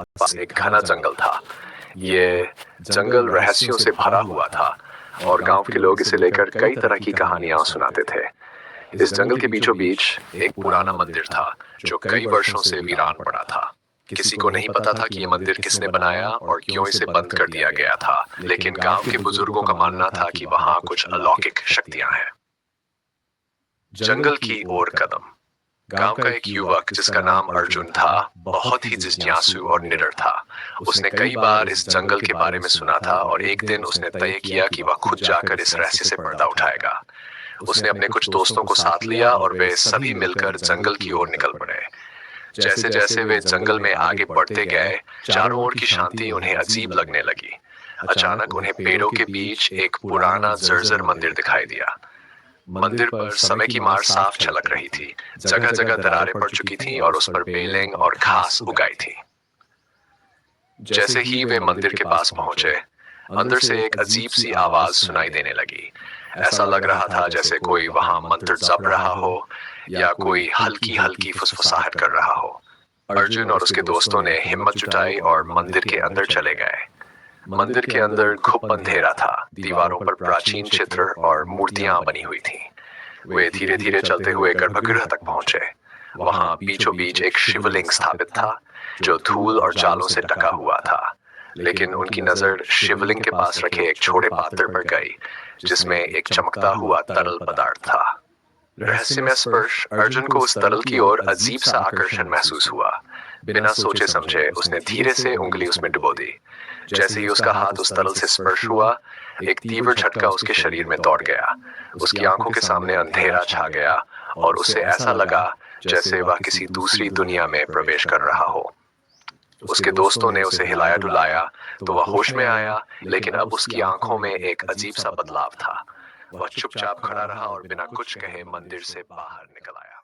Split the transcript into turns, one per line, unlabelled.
पास एक घना जंगल था। ये जंगल रहस्यों से भरा हुआ था और गांव के लोग इसे लेकर कई तरह की कहानियां सुनाते थे। इस जंगल के बीचों बीच एक पुराना मंदिर था जो कई वर्षों से वीरान पड़ा था। किसी को नहीं पता था कि यह मंदिर किसने बनाया और क्यों इसे बंद कर दिया गया था, लेकिन गांव के बुजुर्गों का मानना था कि वहां कुछ अलौकिक शक्तियां हैं। जंगल की ओर कदम। गांव का एक युवक जिसका नाम अर्जुन था, बहुत ही जिज्ञासु और निडर था। उसने कई बार इस जंगल के बारे में सुना था और एक दिन उसने तय किया कि वह खुद जाकर इस रहस्य से पर्दा उठाएगा। उसने अपने कुछ दोस्तों को साथ लिया और वे सभी मिलकर जंगल की ओर निकल पड़े। जैसे जैसे वे जंगल में आगे बढ़ते गए, चारों ओर की शांति उन्हें अजीब लगने लगी। अचानक उन्हें पेड़ों के बीच एक पुराना जर्जर मंदिर दिखाई दिया। मंदिर पर समय की मार साफ झलक रही थी। जगह जगह दरारें पड़ चुकी थीं और उस पर बेलें और घास उगाई थी। जैसे ही वे मंदिर के पास पहुंचे, अंदर से एक अजीब सी आवाज सुनाई देने लगी। ऐसा लग रहा था जैसे कोई वहां मंत्र जप रहा हो या कोई हल्की हल्की फुसफुसाहट कर रहा हो। अर्जुन और उसके दोस्तों ने हिम्मत जुटाई और मंदिर के अंदर चले गए। मंदिर के अंदर घुप अंधेरा था। दीवारों पर प्राचीन चित्र और मूर्तियां बनी हुई थीं। वे धीरे धीरे चलते हुए गर्भगृह तक पहुंचे। वहां बीचों बीच एक शिवलिंग स्थापित था जो धूल और जालों से ढका हुआ था। लेकिन उनकी नजर शिवलिंग के पास रखे एक छोटे पात्र पर गई जिसमें एक चमकता हुआ तरल पदार्थ था। रहस्यमय स्पर्श। अर्जुन को उस तरल की ओर अजीब सा आकर्षण महसूस हुआ। बिना सोचे समझे उसने धीरे से उंगली उसमें डुबो दी। जैसे ही उसका हाथ उस तरल से स्पर्श हुआ, एक तीव्र झटका उसके शरीर में दौड़ गया। उसकी आंखों के सामने अंधेरा छा गया और उसे ऐसा लगा जैसे वह किसी दूसरी दुनिया में प्रवेश कर रहा हो। उसके दोस्तों ने उसे हिलाया डुलाया तो वह होश में आया, लेकिन अब उसकी आंखों में एक अजीब सा बदलाव था। वह चुपचाप खड़ा रहा और बिना कुछ कहे मंदिर से बाहर निकल आया।